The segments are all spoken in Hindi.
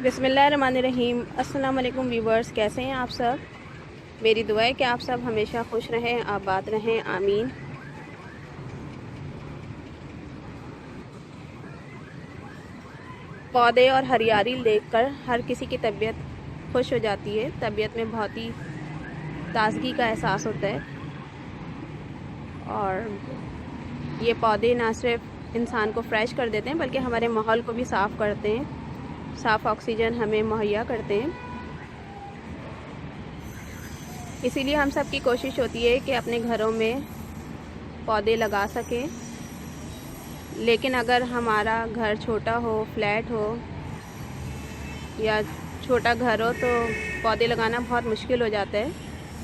बिस्मिल्लाहिर्रहमानिर्रहीम। अस्सलाम वालेकुम व्यूवर्स, कैसे हैं आप सब। मेरी दुआ है कि आप सब हमेशा खुश रहें, आबाद रहें, आमीन। पौधे और हरियाली देखकर हर किसी की तबीयत खुश हो जाती है। तबीयत में बहुत ही ताजगी का एहसास होता है। और ये पौधे ना सिर्फ इंसान को फ्रेश कर देते हैं बल्कि हमारे माहौल को भी साफ़ करते हैं, साफ़ ऑक्सीजन हमें मुहैया करते हैं। इसीलिए हम सब की कोशिश होती है कि अपने घरों में पौधे लगा सकें। लेकिन अगर हमारा घर छोटा हो, फ्लैट हो या छोटा घर हो तो पौधे लगाना बहुत मुश्किल हो जाता है।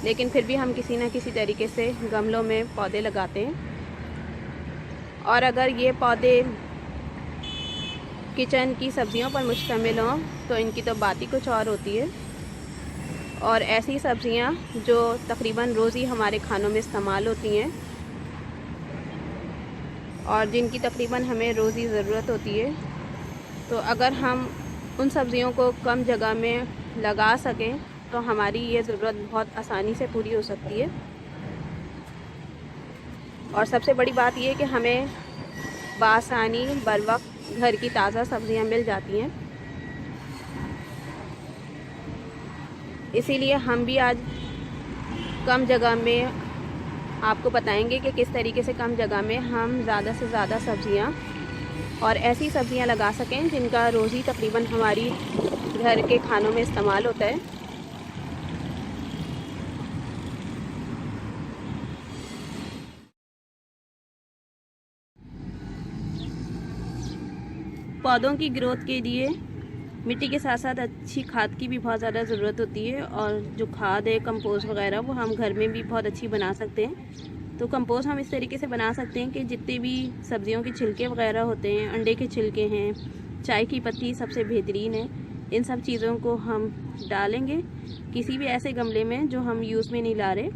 लेकिन फिर भी हम किसी न किसी तरीके से गमलों में पौधे लगाते हैं। और अगर ये पौधे किचन की सब्जियों पर मुश्तमिल हों तो इनकी तो बात ही कुछ और होती है। और ऐसी सब्जियां जो तकरीबन रोज़ ही हमारे खानों में इस्तेमाल होती हैं और जिनकी तकरीबन हमें रोज़ ही ज़रूरत होती है, तो अगर हम उन सब्ज़ियों को कम जगह में लगा सकें तो हमारी ये ज़रूरत बहुत आसानी से पूरी हो सकती है। और सबसे बड़ी बात यह है कि हमें बासानी बरवक्त घर की ताज़ा सब्ज़ियां मिल जाती हैं। इसीलिए हम भी आज कम जगह में आपको बताएंगे कि किस तरीके से कम जगह में हम ज़्यादा से ज़्यादा सब्ज़ियां और ऐसी सब्ज़ियां लगा सकें जिनका रोज़ी तकरीबन हमारी घर के खानों में इस्तेमाल होता है। पौधों की ग्रोथ के लिए मिट्टी के साथ साथ अच्छी खाद की भी बहुत ज़्यादा ज़रूरत होती है। और जो खाद है, कंपोस्ट वगैरह, वो हम घर में भी बहुत अच्छी बना सकते हैं। तो कंपोस्ट हम इस तरीके से बना सकते हैं कि जितने भी सब्जियों के छिलके वगैरह होते हैं, अंडे के छिलके हैं, चाय की पत्ती सबसे बेहतरीन है, इन सब चीज़ों को हम डालेंगे किसी भी ऐसे गमले में जो हम यूज़ में नहीं ला रहे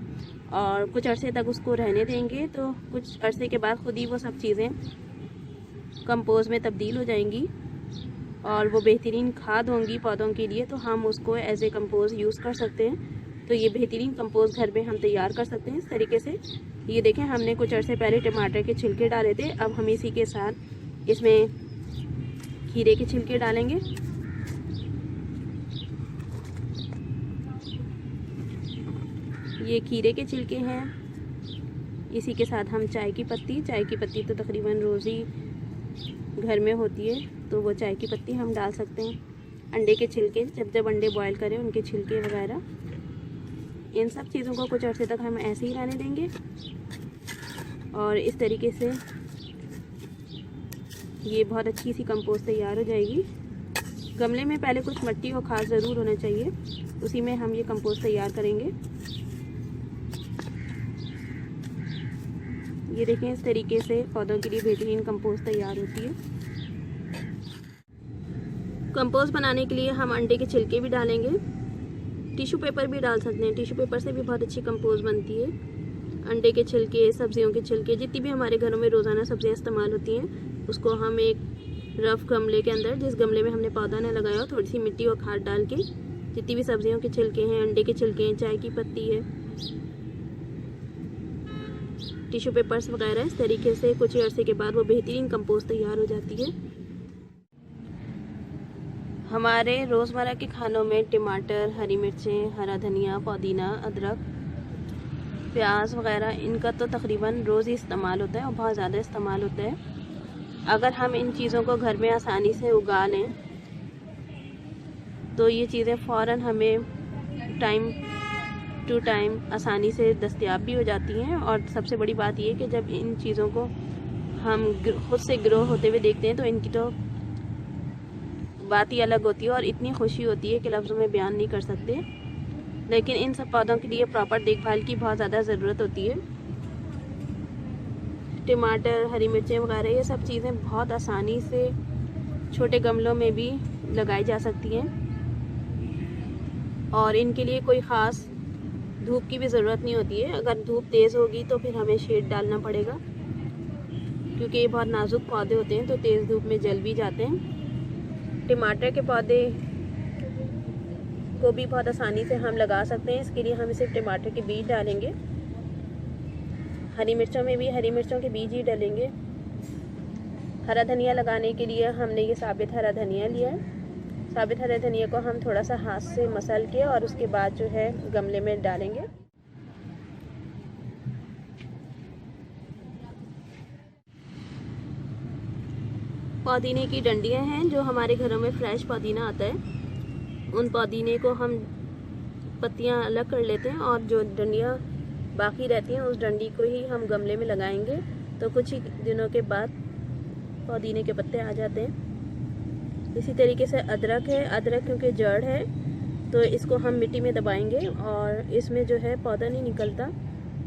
और कुछ अरसे तक उसको रहने देंगे। तो कुछ अरसे के बाद खुद ही वो सब चीज़ें कंपोस्ट में तब्दील हो जाएंगी और वो बेहतरीन खाद होंगी पौधों के लिए। तो हम उसको एज ए कंपोस्ट यूज़ कर सकते हैं। तो ये बेहतरीन कंपोस्ट घर में हम तैयार कर सकते हैं इस तरीके से। ये देखें, हमने कुछ अर्से पहले टमाटर के छिलके डाले थे, अब हम इसी के साथ इसमें खीरे के छिलके डालेंगे। ये खीरे के छिलके हैं। इसी के साथ हम चाय की पत्ती तो तकरीबन रोज़ ही घर में होती है, तो वो चाय की पत्ती हम डाल सकते हैं। अंडे के छिलके, जब अंडे बॉईल करें उनके छिलके वगैरह, इन सब चीज़ों को कुछ अर्से तक हम ऐसे ही रहने देंगे। और इस तरीके से ये बहुत अच्छी सी कंपोस्ट तैयार हो जाएगी। गमले में पहले कुछ मिट्टी और खाद ज़रूर होना चाहिए, उसी में हम ये कंपोस्ट तैयार करेंगे। ये देखें, इस तरीके से पौधों के लिए बेहतरीन कंपोस्ट तैयार होती है। कंपोस्ट बनाने के लिए हम अंडे के छिलके भी डालेंगे, टिश्यू पेपर भी डाल सकते हैं। टिश्यू पेपर से भी बहुत अच्छी कंपोस्ट बनती है। अंडे के छिलके, सब्जियों के छिलके, जितनी भी हमारे घरों में रोज़ाना सब्जियां इस्तेमाल होती हैं, उसको हम एक रफ गमले के अंदर, जिस गमले में हमने पौधा न लगाया हो, थोड़ी सी मिट्टी और खाद डाल के जितनी भी सब्जियों के छिलके हैं, अंडे के छिलके हैं, चाय की पत्ती है, टिश्यू पेपर्स वगैरह, इस तरीके से कुछ अरसे के बाद वो बेहतरीन कंपोस्ट तैयार हो जाती है। हमारे रोज़मर्रा के खानों में टमाटर, हरी मिर्चें, हरा धनिया, पुदीना, अदरक, प्याज वगैरह, इनका तो तकरीबन रोज़ ही इस्तेमाल होता है और बहुत ज़्यादा इस्तेमाल होता है। अगर हम इन चीज़ों को घर में आसानी से उगा लें तो ये चीज़ें फ़ौरन हमें टाइम टू टाइम आसानी से दस्तयाब भी हो जाती हैं। और सबसे बड़ी बात यह कि जब इन चीज़ों को हम खुद से ग्रो होते हुए देखते हैं तो इनकी तो बात ही अलग होती है और इतनी खुशी होती है कि लफ्ज़ों में बयान नहीं कर सकते। लेकिन इन सब पौधों के लिए प्रॉपर देखभाल की बहुत ज़्यादा ज़रूरत होती है। टमाटर, हरी मिर्चें वगैरह, ये सब चीज़ें बहुत आसानी से छोटे गमलों में भी लगाई जा सकती हैं और इनके लिए कोई ख़ास धूप की भी ज़रूरत नहीं होती है। अगर धूप तेज़ होगी तो फिर हमें शेड डालना पड़ेगा, क्योंकि ये बहुत नाजुक पौधे होते हैं तो तेज़ धूप में जल भी जाते हैं। टमाटर के पौधे को भी बहुत आसानी से हम लगा सकते हैं। इसके लिए हम सिर्फ टमाटर के बीज डालेंगे। हरी मिर्चों में भी हरी मिर्चों के बीज ही डालेंगे। हरा धनिया लगाने के लिए हमने ये साबित हरा धनिया लिया है। साबित हरा धनिया को हम थोड़ा सा हाथ से मसल के और उसके बाद जो है गमले में डालेंगे। पुदीने की डंडियां हैं जो हमारे घरों में फ्रेश पुदीना आता है, उन पुदीने को हम पत्तियां अलग कर लेते हैं और जो डंडियां बाकी रहती हैं उस डंडी को ही हम गमले में लगाएंगे। तो कुछ ही दिनों के बाद पुदीने के पत्ते आ जाते हैं। इसी तरीके से अदरक है। अदरक क्योंकि जड़ है तो इसको हम मिट्टी में दबाएंगे और इसमें जो है पौधा नहीं निकलता,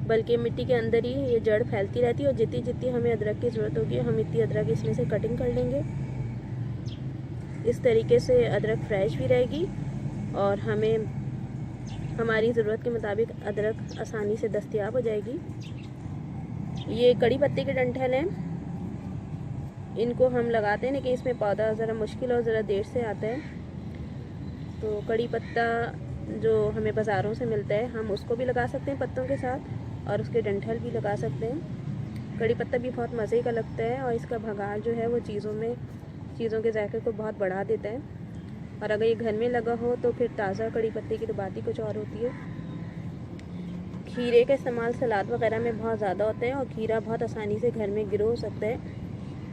बल्कि मिट्टी के अंदर ही ये जड़ फैलती रहती है और जितनी जितनी हमें अदरक की ज़रूरत होगी हम इतनी अदरक इसमें से कटिंग कर लेंगे। इस तरीके से अदरक फ्रेश भी रहेगी और हमें हमारी ज़रूरत के मुताबिक अदरक आसानी से दस्तयाब हो जाएगी। ये कड़ी पत्ते के डंठल हैं, इनको हम लगाते हैं लेकिन इसमें पौधा ज़रा मुश्किल और ज़रा देर से आता है। तो कड़ी पत्ता जो हमें बाज़ारों से मिलता है हम उसको भी लगा सकते हैं पत्तों के साथ और उसके डंठल भी लगा सकते हैं। कड़ी पत्ता भी बहुत मज़े का लगता है और इसका भगार जो है वो चीज़ों के जायके को बहुत बढ़ा देता है। और अगर ये घर में लगा हो तो फिर ताज़ा कड़ी पत्ते की तो बात ही कुछ और होती है। खीरे का इस्तेमाल सलाद वगैरह में बहुत ज़्यादा होता है और खीरा बहुत आसानी से घर में ग्रो हो सकता है।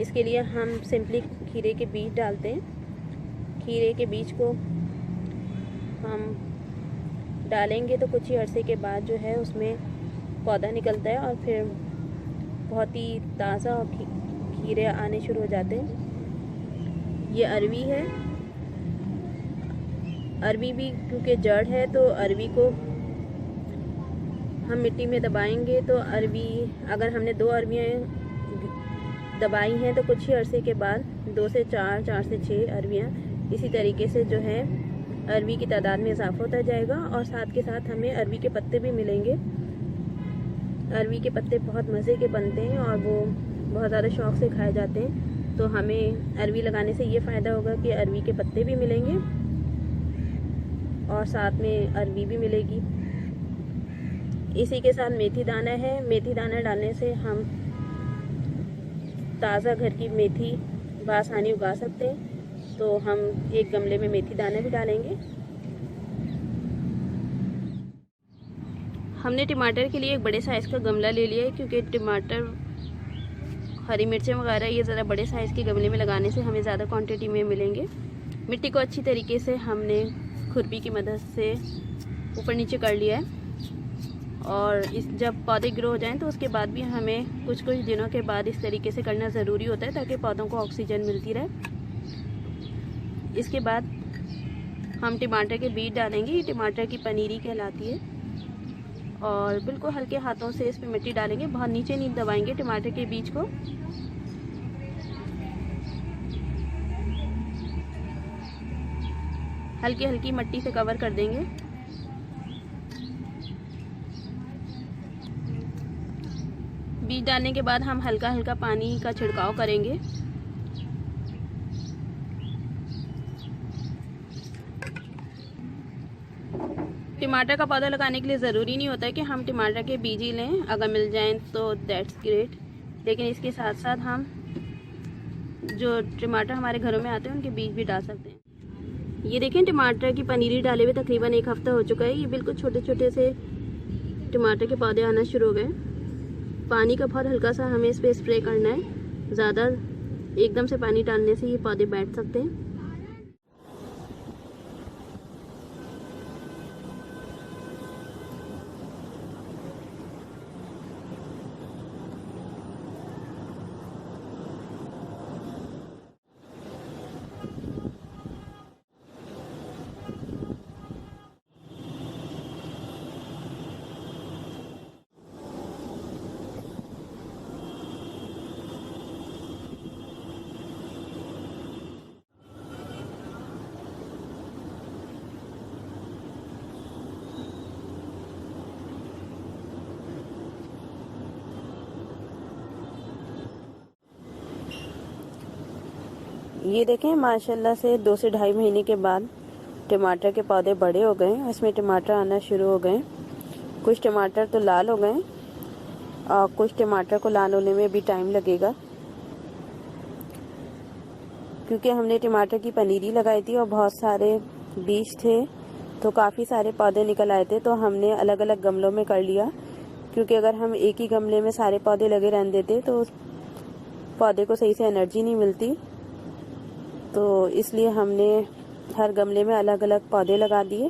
इसके लिए हम सिंपली खीरे के बीज डालते हैं। खीरे के बीज को हम डालेंगे तो कुछ ही अरसे के बाद जो है उसमें पौधा निकलता है और फिर बहुत ही ताज़ा और खीरे आने शुरू हो जाते हैं। ये अरवी है। अरवी भी क्योंकि जड़ है तो अरवी को हम मिट्टी में दबाएंगे तो अरवी, अगर हमने 2 अरवियाँ दबाई हैं तो कुछ ही अरसे के बाद 2 से 4, 4 से 6 अरवियाँ इसी तरीके से जो है अरवी की तादाद में इजाफा होता जाएगा और साथ के साथ हमें अरवी के पत्ते भी मिलेंगे। अरवी के पत्ते बहुत मज़े के बनते हैं और वो बहुत ज़्यादा शौक़ से खाए जाते हैं। तो हमें अरवी लगाने से ये फ़ायदा होगा कि अरवी के पत्ते भी मिलेंगे और साथ में अरवी भी मिलेगी। इसी के साथ मेथी दाना है। मेथी दाना डालने से हम ताज़ा घर की मेथी बआसानी उगा सकते हैं। तो हम एक गमले में मेथी दाना भी डालेंगे। हमने टमाटर के लिए एक बड़े साइज़ का गमला ले लिया है क्योंकि टमाटर, हरी मिर्चें वगैरह ये ज़रा बड़े साइज़ के गमले में लगाने से हमें ज़्यादा क्वांटिटी में मिलेंगे। मिट्टी को अच्छी तरीके से हमने खुरपी की मदद से ऊपर नीचे कर लिया है और जब पौधे ग्रो हो जाएं तो उसके बाद भी हमें कुछ दिनों के बाद इस तरीके से करना ज़रूरी होता है ताकि पौधों को ऑक्सीजन मिलती रहे। इसके बाद हम टमाटर के बीज डालेंगे। ये टमाटर की पनीरी कहलाती है और बिल्कुल हल्के हाथों से इस पर मिट्टी डालेंगे, बहुत नीचे नहीं दबाएंगे टमाटर के बीज को। हल्की हल्की मिट्टी से कवर कर देंगे। बीज डालने के बाद हम हल्का हल्का पानी का छिड़काव करेंगे। टमाटर का पौधा लगाने के लिए ज़रूरी नहीं होता है कि हम टमाटर के बीज ही लें, अगर मिल जाएं तो दैट्स ग्रेट। लेकिन इसके साथ साथ हम जो टमाटर हमारे घरों में आते हैं उनके बीज भी डाल सकते हैं। ये देखें, टमाटर की पनीरी डाले हुए तकरीबन 1 हफ्ता हो चुका है। ये बिल्कुल छोटे छोटे से टमाटर के पौधे आना शुरू हो गए। पानी का बहुत हल्का सा हमें इस पर स्प्रे करना है, ज़्यादा एकदम से पानी डालने से ये पौधे बैठ सकते हैं। ये देखें, माशाल्लाह से 2 से ढाई महीने के बाद टमाटर के पौधे बड़े हो गए, इसमें टमाटर आना शुरू हो गए। कुछ टमाटर तो लाल हो गए और कुछ टमाटर को लाल होने में भी टाइम लगेगा, क्योंकि हमने टमाटर की पनीरी लगाई थी और बहुत सारे बीज थे, तो काफ़ी सारे पौधे निकल आए थे। तो हमने अलग अलग गमलों में कर लिया, क्योंकि अगर हम एक ही गमले में सारे पौधे लगे रहने देते तो उस पौधे को सही से एनर्जी नहीं मिलती। तो इसलिए हमने हर गमले में अलग अलग पौधे लगा दिए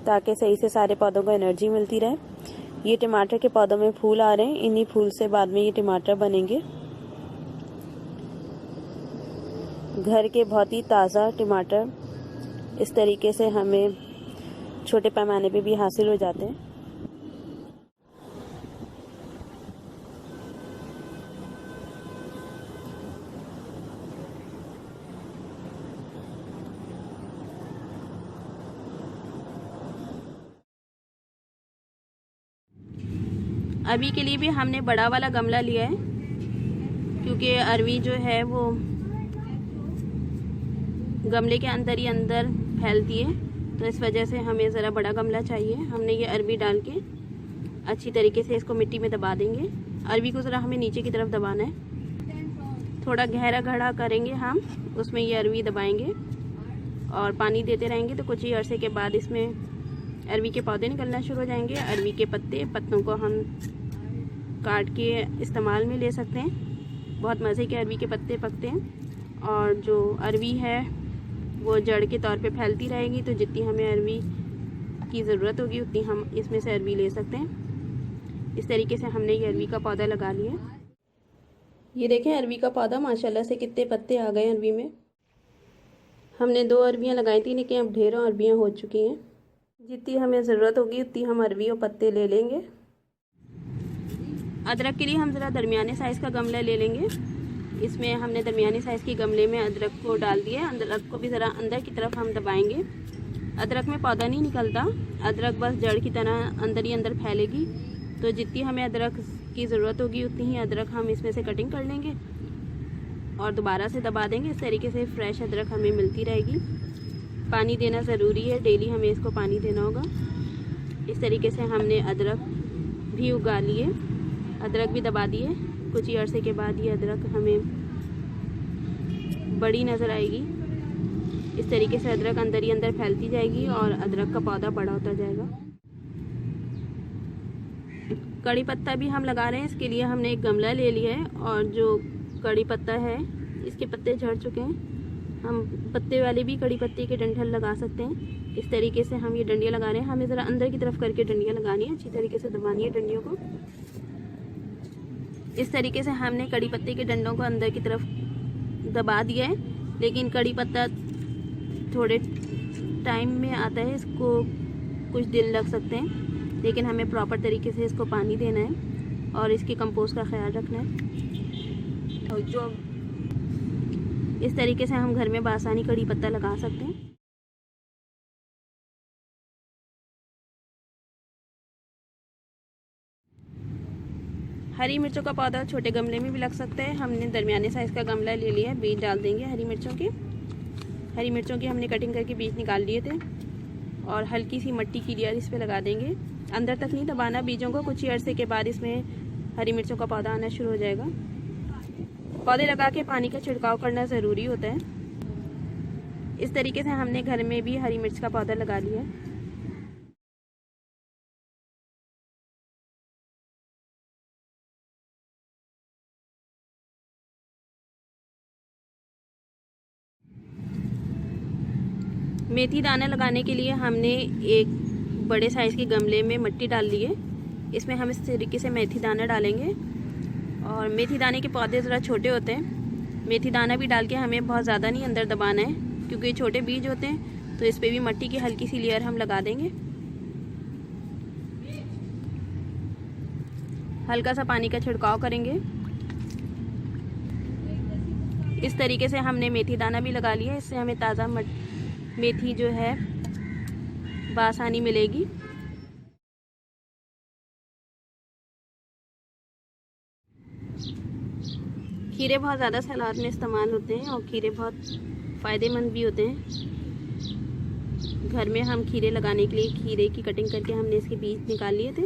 ताकि सही से सारे पौधों को एनर्जी मिलती रहे। ये टमाटर के पौधों में फूल आ रहे हैं, इन्हीं फूल से बाद में ये टमाटर बनेंगे। घर के बहुत ही ताज़ा टमाटर इस तरीके से हमें छोटे पैमाने पे भी हासिल हो जाते हैं। अरवी के लिए भी हमने बड़ा वाला गमला लिया है, क्योंकि अरवी जो है वो गमले के अंदर ही अंदर फैलती है, तो इस वजह से हमें ज़रा बड़ा गमला चाहिए। हमने ये अरवी डाल के अच्छी तरीके से इसको मिट्टी में दबा देंगे। अरवी को ज़रा हमें नीचे की तरफ दबाना है, थोड़ा गहरा गड्ढा करेंगे हम, उसमें ये अरवी दबाएंगे और पानी देते रहेंगे। तो कुछ ही अरसे के बाद इसमें अरवी के पौधे निकलना शुरू हो जाएंगे। अरवी के पत्तों को हम काट के इस्तेमाल में ले सकते हैं। बहुत मज़े के अरवी के पत्ते पकते हैं और जो अरवी है वो जड़ के तौर पे फैलती रहेगी, तो जितनी हमें अरवी की ज़रूरत होगी उतनी हम इसमें से अरवी ले सकते हैं। इस तरीके से हमने ये अरवी का पौधा लगा लिया। ये देखें अरवी का पौधा माशाल्लाह से कितने पत्ते आ गए अरवी में। हमने 2 अरवियाँ लगाई थी, लेकिन अब ढेरों अरवियाँ हो चुकी हैं। जितनी हमें ज़रूरत होगी उतनी हम अरवी और पत्ते ले लेंगे। अदरक के लिए हम ज़रा दरमियाने साइज़ का गमला ले लेंगे। इसमें हमने दरमियाने साइज़ के गमले में अदरक को डाल दिया। अदरक को भी ज़रा अंदर की तरफ हम दबाएंगे। अदरक में पौधा नहीं निकलता, अदरक बस जड़ की तरह अंदर ही अंदर फैलेगी। तो जितनी हमें अदरक की ज़रूरत होगी उतनी ही अदरक हम इसमें से कटिंग कर लेंगे और दोबारा से दबा देंगे। इस तरीके से फ्रेश अदरक हमें मिलती रहेगी। पानी देना ज़रूरी है, डेली हमें इसको पानी देना होगा। इस तरीके से हमने अदरक भी उगा लिए, अदरक भी दबा दिए। कुछ ही अरसे के बाद ये अदरक हमें बड़ी नज़र आएगी। इस तरीके से अदरक अंदर ही अंदर फैलती जाएगी और अदरक का पौधा बड़ा होता जाएगा। कड़ी पत्ता भी हम लगा रहे हैं, इसके लिए हमने एक गमला ले लिया है और जो कड़ी पत्ता है इसके पत्ते झड़ चुके हैं। हम पत्ते वाले भी कड़ी पत्ते के डंठल लगा सकते हैं। इस तरीके से हम ये डंडियाँ लगा रहे हैं। हमें ज़रा अंदर की तरफ करके डंडियाँ लगानी है, अच्छी तरीके से दबानी है डंडियों को। इस तरीके से हमने कड़ी पत्ते के डंडों को अंदर की तरफ दबा दिया है, लेकिन कड़ी पत्ता थोड़े टाइम में आता है, इसको कुछ दिन लग सकते हैं, लेकिन हमें प्रॉपर तरीके से इसको पानी देना है और इसके कंपोस्ट का ख्याल रखना है। और जो इस तरीके से हम घर में बासानी कड़ी पत्ता लगा सकते हैं। हरी मिर्चों का पौधा छोटे गमले में भी लग सकता है। हमने दरमियाने साइज़ का गमला ले लिया है, बीज डाल देंगे हरी मिर्चों के। हरी मिर्चों की हमने कटिंग करके बीज निकाल लिए थे और हल्की सी मिट्टी की लेयर इस पर लगा देंगे। अंदर तक नहीं दबाना बीजों को। कुछ ही अरसे के बाद इसमें हरी मिर्चों का पौधा आना शुरू हो जाएगा। पौधे लगा के पानी का छिड़काव करना ज़रूरी होता है। इस तरीके से हमने घर में भी हरी मिर्च का पौधा लगा लिया है। मेथी दाना लगाने के लिए हमने एक बड़े साइज़ के गमले में मिट्टी डाल ली है। इसमें हम इस तरीके से मेथी दाना डालेंगे और मेथी दाने के पौधे ज़रा छोटे होते हैं। मेथी दाना भी डाल के हमें बहुत ज़्यादा नहीं अंदर दबाना है, क्योंकि ये छोटे बीज होते हैं। तो इस पर भी मिट्टी की हल्की सी लेयर हम लगा देंगे। हल्का सा पानी का छिड़काव करेंगे। इस तरीके से हमने मेथी दाना भी लगा लिया। इससे हमें ताज़ा मेथी जो है बासानी मिलेगी। खीरे बहुत ज़्यादा सलाद में इस्तेमाल होते हैं और खीरे बहुत फ़ायदेमंद भी होते हैं। घर में हम खीरे लगाने के लिए खीरे की कटिंग करके हमने इसके बीज निकाल लिए थे।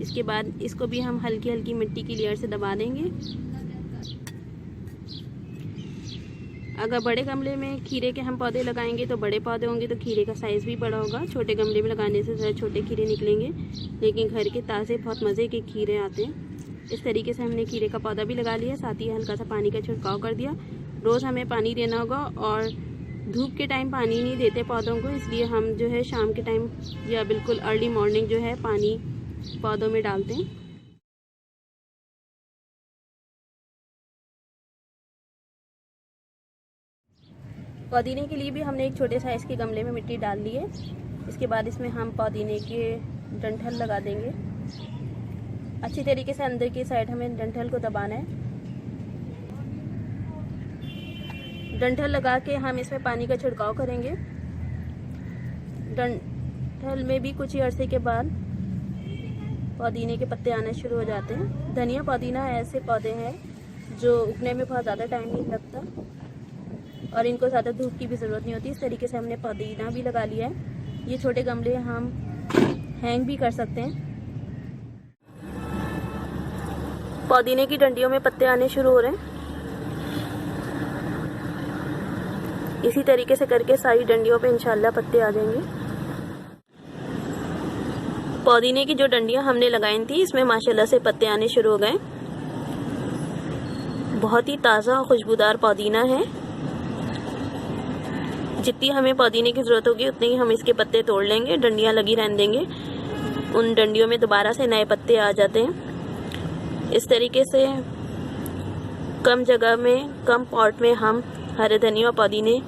इसके बाद इसको भी हम हल्की हल्की मिट्टी की लेयर से दबा देंगे। अगर बड़े गमले में खीरे के हम पौधे लगाएंगे तो बड़े पौधे होंगे तो खीरे का साइज़ भी बड़ा होगा। छोटे गमले में लगाने से ज़रा छोटे खीरे निकलेंगे, लेकिन घर के ताज़े बहुत मज़े के खीरे आते हैं। इस तरीके से हमने खीरे का पौधा भी लगा लिया, साथ ही हल्का सा पानी का छिड़काव कर दिया। रोज़ हमें पानी देना होगा और धूप के टाइम पानी नहीं देते पौधों को, इसलिए हम जो है शाम के टाइम या बिल्कुल अर्ली मॉर्निंग जो है पानी पौधों में डालते हैं। पुदीने के लिए भी हमने एक छोटे साइज़ के गमले में मिट्टी डाल ली है। इसके बाद इसमें हम पुदीने के डंठल लगा देंगे। अच्छी तरीके से अंदर की साइड हमें डंठल को दबाना है। डंठल लगा के हम इसमें पानी का छिड़काव करेंगे। डंठल में भी कुछ ही अरसे के बाद पुदीने के पत्ते आने शुरू हो जाते हैं। धनिया पुदीना ऐसे पौधे हैं जो उगने में बहुत ज़्यादा टाइम नहीं लगता और इनको ज़्यादा धूप की भी ज़रूरत नहीं होती। इस तरीके से हमने पुदीना भी लगा लिया है। ये छोटे गमले हम हैंग भी कर सकते हैं। पुदीने की डंडियों में पत्ते आने शुरू हो रहे हैं। इसी तरीके से करके सारी डंडियों पे इंशाल्लाह पत्ते आ जाएंगे। पुदीने की जो डंडियां हमने लगाई थी इसमें माशाल्लाह से पत्ते आने शुरू हो गए। बहुत ही ताज़ा और खुशबूदार पुदीना है। जितनी हमें पुदीने की ज़रूरत होगी उतने ही हम इसके पत्ते तोड़ लेंगे, डंडियां लगी रहने देंगे। उन डंडियों में दोबारा से नए पत्ते आ जाते हैं। इस तरीके से कम जगह में, कम पॉट में हम हरे धनिया और पुदीने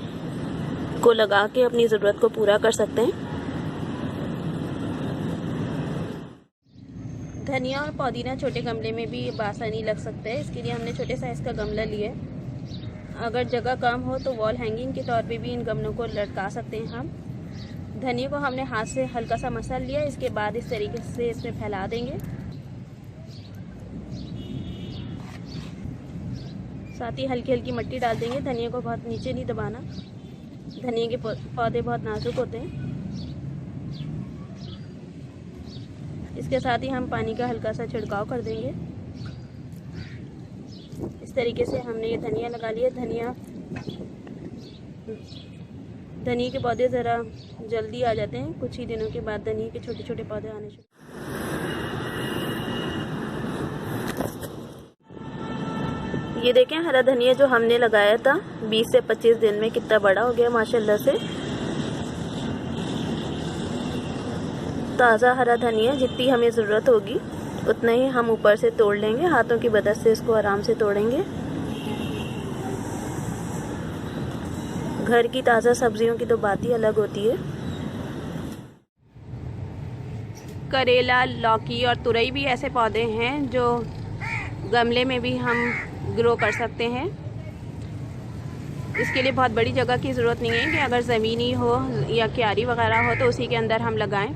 को लगा के अपनी ज़रूरत को पूरा कर सकते हैं। धनिया और पुदीना छोटे गमले में भी आसानी लग सकता है। इसके लिए हमने छोटे साइज़ का गमला लिया है। अगर जगह कम हो तो वॉल हैंगिंग के तौर पे भी इन गमलों को लटका सकते हैं हम। धनिया को हमने हाथ से हल्का सा मसल लिया। इसके बाद इस तरीके से इसमें फैला देंगे। साथ ही हल्की हल्की मिट्टी डाल देंगे। धनिया को बहुत नीचे नहीं दबाना, धनिया के पौधे बहुत नाजुक होते हैं। इसके साथ ही हम पानी का हल्का सा छिड़काव कर देंगे। इस तरीके से हमने ये धनिया लगा लिया। धनिया के पौधे ज़रा जल्दी आ जाते हैं। कुछ ही दिनों के बाद धनिया के छोटे छोटे पौधे आने शुरू। ये देखें, हरा धनिया जो हमने लगाया था 20 से 25 दिन में कितना बड़ा हो गया माशाल्लाह से। ताज़ा हरा धनिया, जितनी हमें ज़रूरत होगी उतना ही हम ऊपर से तोड़ लेंगे। हाथों की मदद से इसको आराम से तोड़ेंगे। घर की ताज़ा सब्जियों की तो बात ही अलग होती है। करेला, लौकी और तुरई भी ऐसे पौधे हैं जो गमले में भी हम ग्रो कर सकते हैं। इसके लिए बहुत बड़ी जगह की ज़रूरत नहीं है कि अगर ज़मीनी हो या क्यारी वगैरह हो तो उसी के अंदर हम लगाएं।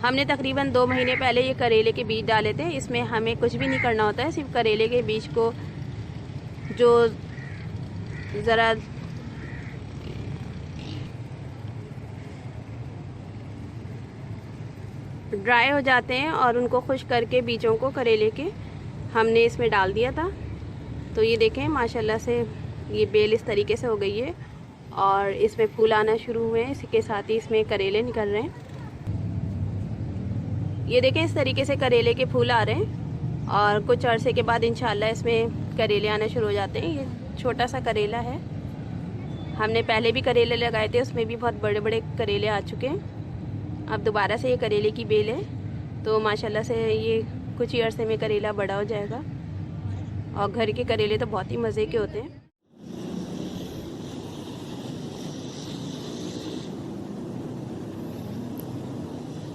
हमने तकरीबन 2 महीने पहले ये करेले के बीज डाले थे। इसमें हमें कुछ भी नहीं करना होता है, सिर्फ करेले के बीज को जो ज़रा ड्राई हो जाते हैं और उनको खुश करके बीजों को करेले के हमने इसमें डाल दिया था। तो ये देखें माशाल्लाह से ये बेल इस तरीके से हो गई है और इसमें फूल आना शुरू हुए हैं। इसके साथ ही इसमें करेले निकल रहे हैं। ये देखें, इस तरीके से करेले के फूल आ रहे हैं और कुछ अरसे के बाद इंशाल्लाह इसमें करेले आना शुरू हो जाते हैं। ये छोटा सा करेला है। हमने पहले भी करेले लगाए थे, उसमें भी बहुत बड़े बड़े करेले आ चुके हैं। अब दोबारा से ये करेले की बेल है, तो माशाल्लाह से ये कुछ ही अरसे में करेला बड़ा हो जाएगा। और घर के करेले तो बहुत ही मज़े के होते हैं।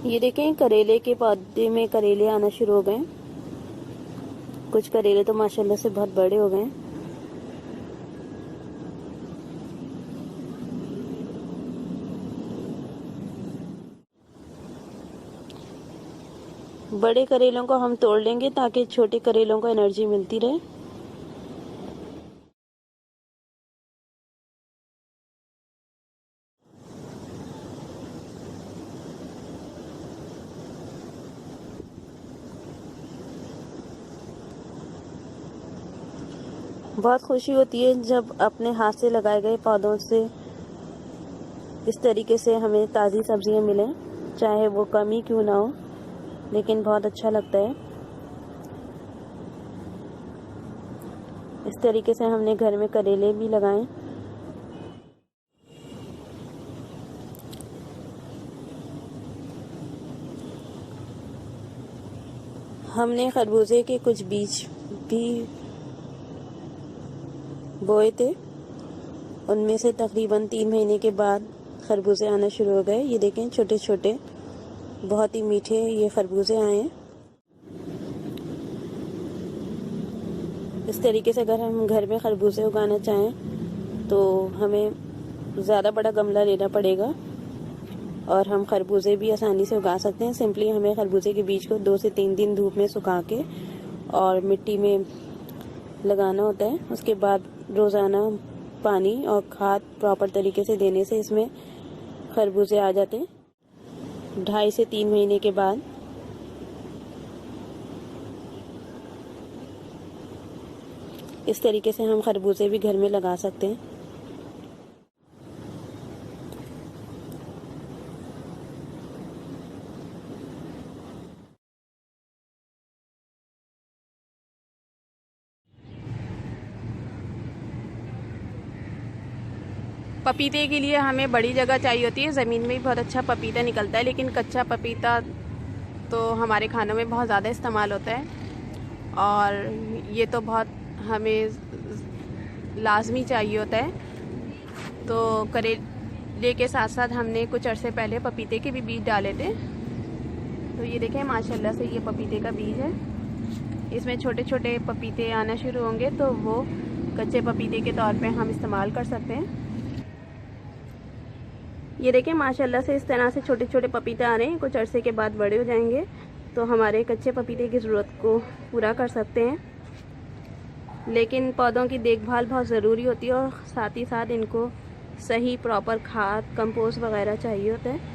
ये देखें, करेले के पौधे में करेले आना शुरू हो गए। कुछ करेले तो माशाल्लाह से बहुत बड़े हो गए। बड़े करेलों को हम तोड़ लेंगे ताकि छोटे करेलों को एनर्जी मिलती रहे। बहुत खुशी होती है जब अपने हाथ से लगाए गए पौधों से इस तरीके से हमें ताज़ी सब्जियां मिलें, चाहे वो कम ही क्यों ना हो, लेकिन बहुत अच्छा लगता है। इस तरीके से हमने घर में करेले भी लगाए। हमने खरबूजे के कुछ बीज भी बोए थे, उनमें से तकरीबन 3 महीने के बाद खरबूजे आना शुरू हो गए। ये देखें, छोटे छोटे बहुत ही मीठे ये खरबूजे आए हैं। इस तरीके से अगर हम घर में खरबूजे उगाना चाहें तो हमें ज़्यादा बड़ा गमला लेना पड़ेगा और हम खरबूजे भी आसानी से उगा सकते हैं। सिंपली हमें खरबूजे के बीज को 2 से 3 दिन धूप में सुखा के और मिट्टी में लगाना होता है। उसके बाद रोज़ाना पानी और खाद प्रॉपर तरीके से देने से इसमें खरबूजे आ जाते हैं। 2.5 से 3 महीने के बाद इस तरीके से हम खरबूजे भी घर में लगा सकते हैं। पपीते के लिए हमें बड़ी जगह चाहिए होती है। ज़मीन में भी बहुत अच्छा पपीता निकलता है, लेकिन कच्चा पपीता तो हमारे खानों में बहुत ज़्यादा इस्तेमाल होता है और ये तो बहुत हमें लाजमी चाहिए होता है। तो करेले के साथ साथ हमने कुछ अरसे पहले पपीते के भी बीज डाले थे। तो ये देखें, माशाल्लाह से ये पपीते का बीज है। इसमें छोटे छोटे पपीते आना शुरू होंगे तो वो कच्चे पपीते के तौर पे हम इस्तेमाल कर सकते हैं। ये देखें, माशाल्लाह से इस तरह से छोटे छोटे पपीते आ रहे हैं। कुछ अरसे के बाद बड़े हो जाएंगे तो हमारे कच्चे पपीते की ज़रूरत को पूरा कर सकते हैं। लेकिन पौधों की देखभाल बहुत ज़रूरी होती है और साथ ही साथ इनको सही प्रॉपर खाद, कंपोस्ट वगैरह चाहिए होता है।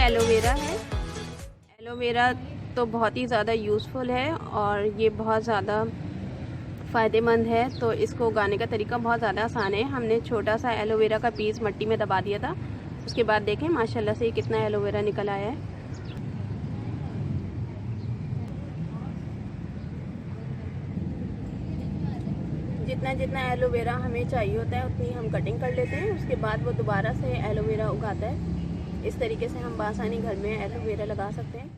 एलोवेरा है। एलोवेरा तो बहुत ही ज़्यादा यूज़फुल है और ये बहुत ज़्यादा फ़ायदेमंद है। तो इसको उगाने का तरीका बहुत ज़्यादा आसान है। हमने छोटा सा एलोवेरा का पीस मिट्टी में दबा दिया था। उसके बाद देखें, माशाल्लाह से ये कितना एलोवेरा निकल आया है। जितना जितना एलोवेरा हमें चाहिए होता है उतनी हम कटिंग कर लेते हैं। उसके बाद वो दोबारा से एलोवेरा उगाता है। इस तरीके से हम आसानी घर में एलोवेरा लगा सकते हैं।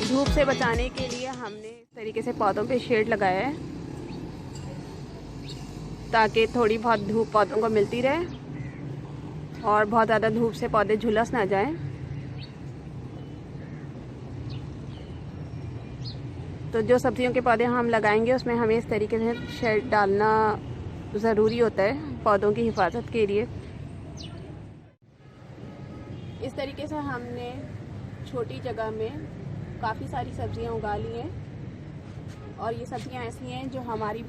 धूप से बचाने के लिए हमने इस तरीके से पौधों पे शेड लगाया है ताकि थोड़ी बहुत धूप पौधों को मिलती रहे और बहुत ज़्यादा धूप से पौधे झुलस ना जाएं। तो जो सब्जियों के पौधे हम लगाएंगे उसमें हमें इस तरीके से शेड डालना ज़रूरी होता है पौधों की हिफाजत के लिए। इस तरीके से हमने छोटी जगह में काफ़ी सारी सब्जियां उगा ली हैं और ये सब्जियां ऐसी हैं जो हमारी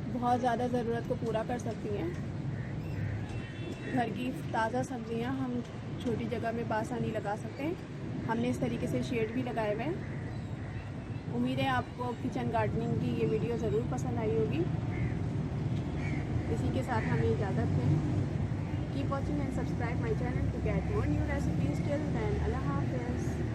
बहुत ज़्यादा ज़रूरत को पूरा कर सकती हैं। घर की ताज़ा सब्जियां हम छोटी जगह में बासानी लगा सकते हैं। हमने इस तरीके से शेड भी लगाए हुए हैं। उम्मीद है आपको किचन गार्डनिंग की ये वीडियो ज़रूर पसंद आई होगी। इसी के साथ हमें इजाज़त दें। keep watching and subscribe my channel to get more new recipes. Till then, Allah Hafiz.